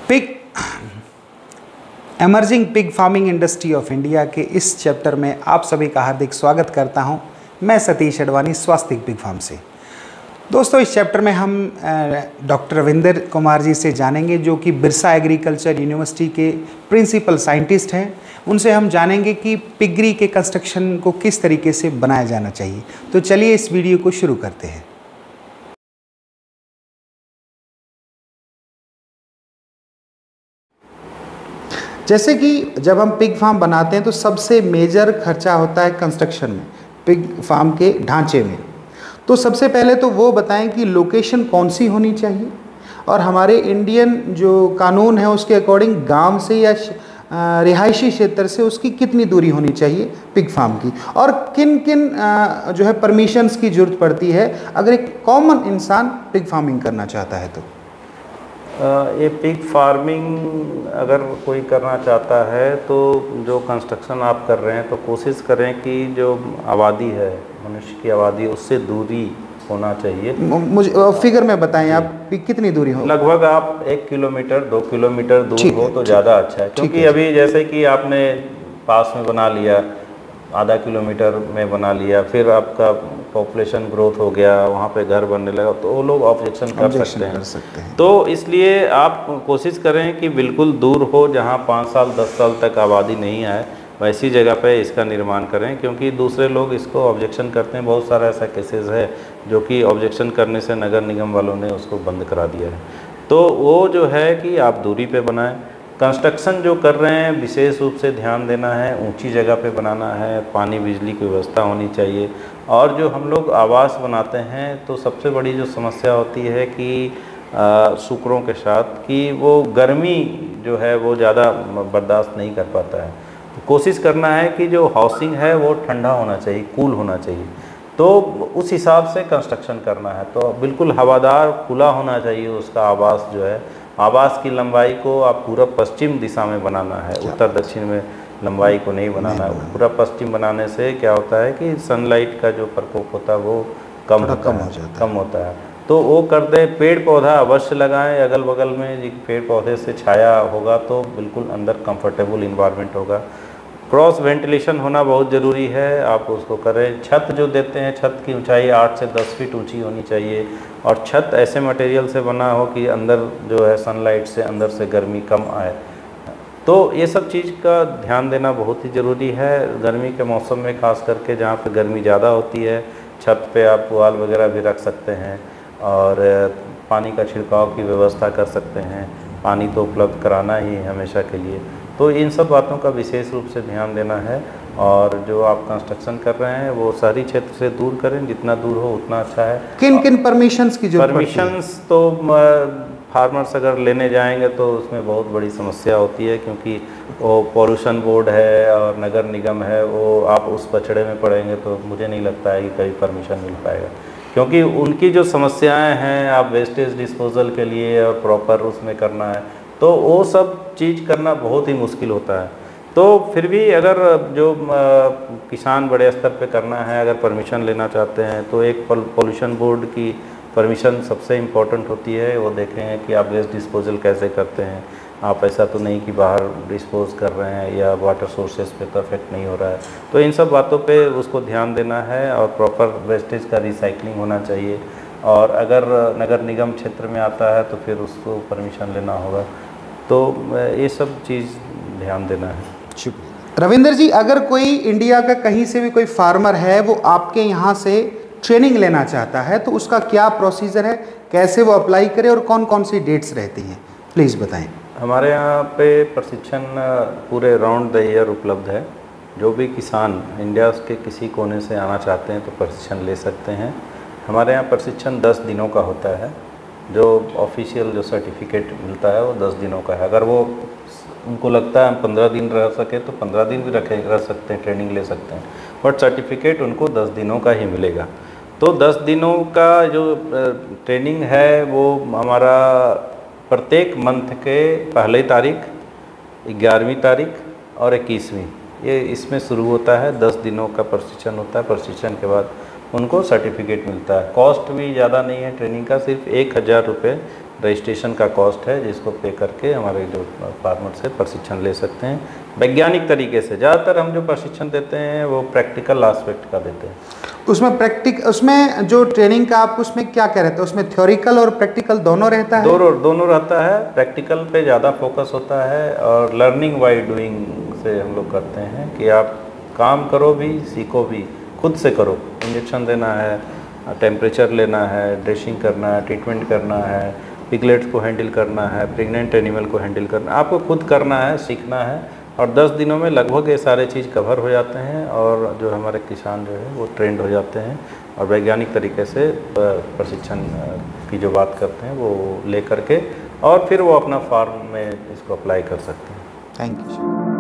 Pig emerging pig farming industry of India के इस chapter में आप सभी का हार्दिक स्वागत करता हूं। मैं सतीश अडवाणी, स्वास्तिक पिग फार्म से। दोस्तों, इस चैप्टर में हम डॉक्टर रविंदर कुमार जी से जानेंगे, जो कि बिरसा एग्रीकल्चर यूनिवर्सिटी के प्रिंसिपल साइंटिस्ट हैं। उनसे हम जानेंगे कि पिगरी के कंस्ट्रक्शन को किस तरीके से बनाया जाना चाहिए। तो चलिए इस वीडियो को शुरू करते हैं। जैसे कि जब हम पिग फार्म बनाते हैं तो सबसे मेजर खर्चा होता है कंस्ट्रक्शन में, पिग फार्म के ढांचे में। तो सबसे पहले तो वो बताएं कि लोकेशन कौन सी होनी चाहिए, और हमारे इंडियन जो कानून है उसके अकॉर्डिंग गांव से या रिहायशी क्षेत्र से उसकी कितनी दूरी होनी चाहिए पिग फार्म की, और किन किन जो है परमिशंस की ज़रूरत पड़ती है अगर एक कॉमन इंसान पिग फार्मिंग करना चाहता है। तो ये पिग फार्मिंग अगर कोई करना चाहता है तो जो कंस्ट्रक्शन आप कर रहे हैं तो कोशिश करें कि जो आबादी है, मनुष्य की आबादी, उससे दूरी होना चाहिए। मुझे फिगर में बताएं आप कितनी दूरी हो। लगभग आप 1 किलोमीटर 2 किलोमीटर दूर हो तो ज़्यादा अच्छा है, क्योंकि अभी जैसे कि आपने पास में बना लिया, आधा किलोमीटर में बना लिया, फिर आपका पॉपुलेशन ग्रोथ हो गया, वहाँ पे घर बनने लगा, तो वो लोग ऑब्जेक्शन कर सकते हैं। तो इसलिए आप कोशिश करें कि बिल्कुल दूर हो, जहाँ 5 साल 10 साल तक आबादी नहीं आए, वैसी जगह पे इसका निर्माण करें, क्योंकि दूसरे लोग इसको ऑब्जेक्शन करते हैं। बहुत सारा ऐसा केसेस है जो कि ऑब्जेक्शन करने से नगर निगम वालों ने उसको बंद करा दिया है। तो वो जो है कि आप दूरी पे बनाएं। कंस्ट्रक्शन जो कर रहे हैं विशेष रूप से ध्यान देना है, ऊंची जगह पे बनाना है, पानी बिजली की व्यवस्था होनी चाहिए। और जो हम लोग आवास बनाते हैं तो सबसे बड़ी जो समस्या होती है कि सूकरों के साथ कि वो गर्मी जो है वो ज़्यादा बर्दाश्त नहीं कर पाता है। तो कोशिश करना है कि जो हाउसिंग है वो ठंडा होना चाहिए, कूल होना चाहिए। तो उस हिसाब से कंस्ट्रक्शन करना है। तो बिल्कुल हवादार खुला होना चाहिए उसका आवास जो है। आवास की लंबाई को आप पूरब पश्चिम दिशा में बनाना है, उत्तर दक्षिण में लंबाई को नहीं बनाना है। पूरा पश्चिम बनाने से क्या होता है कि सनलाइट का जो प्रकोप होता है वो कम होता है। तो वो कर दें। पेड़ पौधा अवश्य लगाएं अगल बगल में, पेड़ पौधे से छाया होगा तो बिल्कुल अंदर कंफर्टेबल इन्वायरमेंट होगा। क्रॉस वेंटिलेशन होना बहुत ज़रूरी है, आप उसको करें। छत जो देते हैं, छत की ऊंचाई 8 से 10 फीट ऊंची होनी चाहिए, और छत ऐसे मटेरियल से बना हो कि अंदर जो है सनलाइट से अंदर से गर्मी कम आए। तो ये सब चीज़ का ध्यान देना बहुत ही ज़रूरी है। गर्मी के मौसम में खास करके जहाँ पे गर्मी ज़्यादा होती है, छत पे आप पुआल वगैरह भी रख सकते हैं, और पानी का छिड़काव की व्यवस्था कर सकते हैं। पानी तो उपलब्ध कराना ही है हमेशा के लिए। तो इन सब बातों का विशेष रूप से ध्यान देना है। और जो आप कंस्ट्रक्शन कर रहे हैं वो शहरी क्षेत्र से दूर करें, जितना दूर हो उतना अच्छा है। किन किन परमिशंस की जरूरत पड़ती है? परमिशंस तो फार्मर्स अगर लेने जाएंगे तो उसमें बहुत बड़ी समस्या होती है, क्योंकि वो पॉल्यूशन बोर्ड है और नगर निगम है, वो आप उस पचड़े में पड़ेंगे तो मुझे नहीं लगता है कि कभी परमिशन मिल पाएगा। क्योंकि उनकी जो समस्याएं हैं, आप वेस्टेज डिस्पोजल के लिए और प्रॉपर उसमें करना है, तो वो सब चीज़ करना बहुत ही मुश्किल होता है। तो फिर भी अगर जो किसान बड़े स्तर पे करना है, अगर परमिशन लेना चाहते हैं तो एक पॉल्यूशन बोर्ड की परमिशन सबसे इम्पोर्टेंट होती है। वो देखेंगे कि आप वेस्ट डिस्पोजल कैसे करते हैं, आप ऐसा तो नहीं कि बाहर डिस्पोज कर रहे हैं या वाटर सोर्सेज पे तो इफेक्ट नहीं हो रहा है। तो इन सब बातों पे उसको ध्यान देना है, और प्रॉपर वेस्टेज का रिसाइकलिंग होना चाहिए। और अगर नगर निगम क्षेत्र में आता है तो फिर उसको परमिशन लेना होगा। तो ये सब चीज़ ध्यान देना है। शुक्रिया रविंदर जी। अगर कोई इंडिया का कहीं से भी कोई फार्मर है, वो आपके यहाँ से ट्रेनिंग लेना चाहता है, तो उसका क्या प्रोसीजर है, कैसे वो अप्लाई करे और कौन कौन सी डेट्स रहती हैं, प्लीज़ बताएं। हमारे यहाँ पे प्रशिक्षण पूरे राउंड द ईयर उपलब्ध है। जो भी किसान इंडिया के किसी कोने से आना चाहते हैं तो प्रशिक्षण ले सकते हैं। हमारे यहाँ प्रशिक्षण 10 दिनों का होता है। जो ऑफिशियल जो सर्टिफिकेट मिलता है वो 10 दिनों का है। अगर वो उनको लगता है हम 15 दिन रह सके तो 15 दिन भी रह सकते हैं, ट्रेनिंग ले सकते हैं, बट सर्टिफिकेट उनको 10 दिनों का ही मिलेगा। तो 10 दिनों का जो ट्रेनिंग है वो हमारा प्रत्येक मंथ के पहली तारीख, 11वीं तारीख और 21वीं, ये इसमें शुरू होता है। 10 दिनों का प्रशिक्षण होता है। प्रशिक्षण के बाद उनको सर्टिफिकेट मिलता है। कॉस्ट भी ज़्यादा नहीं है ट्रेनिंग का, सिर्फ 1000 रुपये रजिस्ट्रेशन का कॉस्ट है जिसको पे करके हमारे जो फार्मर से प्रशिक्षण ले सकते हैं वैज्ञानिक तरीके से। ज़्यादातर हम जो प्रशिक्षण देते हैं वो प्रैक्टिकल एस्पेक्ट का देते हैं। उसमें जो ट्रेनिंग का आप उसमें क्या कह रहे थे, उसमें थ्योरिकल और प्रैक्टिकल दोनों रहता है? दोनों रहता है। प्रैक्टिकल पे ज़्यादा फोकस होता है और लर्निंग बाय डूइंग से हम लोग करते हैं कि आप काम करो भी सीखो भी, खुद से करो। इंजेक्शन देना है, टेम्परेचर लेना है, ड्रेसिंग करना है, ट्रीटमेंट करना है, पिगलेट्स को हैंडल करना है, प्रेग्नेंट एनिमल को हैंडल करना है, आपको खुद करना है, सीखना है। और 10 दिनों में लगभग ये सारे चीज़ कवर हो जाते हैं और जो हमारे किसान जो है वो ट्रेंड हो जाते हैं और वैज्ञानिक तरीके से प्रशिक्षण की जो बात करते हैं वो ले करके और फिर वो अपना फार्म में इसको अप्लाई कर सकते हैं। Thank you.